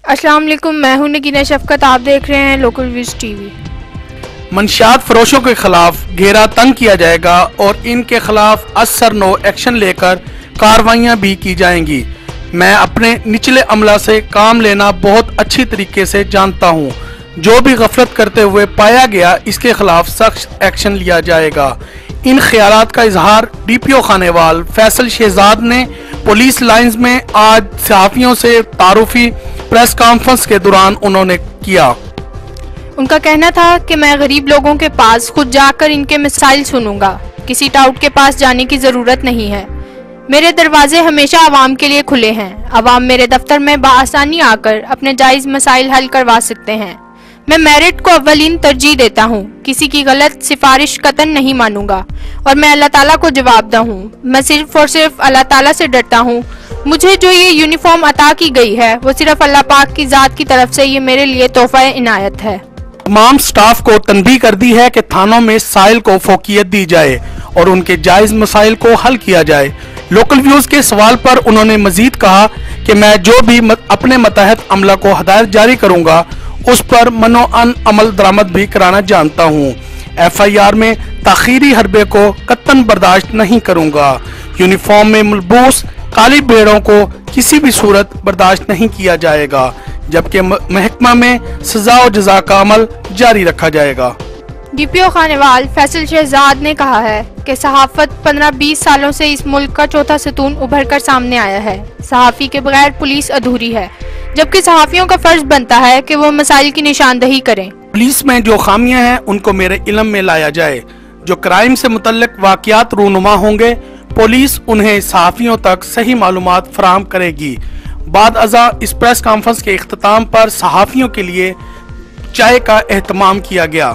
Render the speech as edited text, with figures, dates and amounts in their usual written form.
अस्सलाम वालेकुम, मैं हूं नगीना शफकत। आप देख रहे हैं लोकल व्यूज टीवी। मंशियात फरोशों के खिलाफ घेरा तंग किया जाएगा और इनके खिलाफ असर नो एक्शन लेकर कार्रवाइयां भी की जाएंगी। मैं अपने निचले अमला से काम लेना बहुत अच्छी तरीके से जानता हूं। जो भी गफलत करते हुए पाया गया इसके खिलाफ सख्त एक्शन लिया जाएगा। इन ख्यालात का इजहार DPO खानेवाल फैसल शहजाद ने पुलिस लाइंस में आज सहाफियों से तारुफी प्रेस कॉन्फ्रेंस के दौरान उन्होंने किया। उनका कहना था कि मैं गरीब लोगों के पास खुद जाकर इनके मसाइल सुनूंगा, किसी टाउट के पास जाने की जरूरत नहीं है। मेरे दरवाजे हमेशा आवाम के लिए खुले हैं। आवाम मेरे दफ्तर में बाआसानी आकर अपने जायज मसाइल हल करवा सकते हैं। मैं मेरिट को अव्वलीन तरजीह देता हूँ, किसी की गलत सिफारिश कतन नहीं मानूंगा और मैं अल्लाह ताला को जवाबदा हूँ। मैं सिर्फ और सिर्फ अल्लाह ताला से डरता हूँ। मुझे जो ये यूनिफॉर्म अता की गई है वो सिर्फ अल्लाह पाक की जात की तरफ से ये मेरे लिए तोहफा इनायत है। तमाम स्टाफ को तनबीह कर दी है कि थानों में साइल को फोकियत दी जाए और उनके जायज मसाइल को हल किया जाए। लोकल व्यूज के सवाल पर उन्होंने मजीद कहा कि मैं जो भी अपने मतहत अमला को हदायत जारी करूंगा उस पर मनोअन अमल दरामद भी कराना जानता हूँ। FIR में ताखीरी हरबे को कतन बर्दाश्त नहीं करूंगा। यूनिफॉर्म में मलबूस काली भेड़ों को किसी भी सूरत बर्दाश्त नहीं किया जाएगा, जबकि महकमा में सजा और जजा का अमल जारी रखा जाएगा। DPO खानेवाल फैसल शहजाद ने कहा है कि सहाफत 15-20 सालों से इस मुल्क का चौथा सतून उभर कर सामने आया है। सहाफ़ी के बगैर पुलिस अधूरी है, जबकि सहाफ़ियों का फर्ज बनता है कि वो मसाइल की निशानदही करें। पुलिस में जो खामियां हैं उनको मेरे इल्म में लाया जाए। जो क्राइम से मुतल्लिक वाक़यात रूनुमा होंगे पुलिस उन्हें सहाफ़ियों तक सही मालूमात फराहम करेगी। बाद अज़ा इस प्रेस कॉन्फ्रेंस के इख्तिताम पर सहाफ़ियों के लिए चाय का एहतमाम किया गया।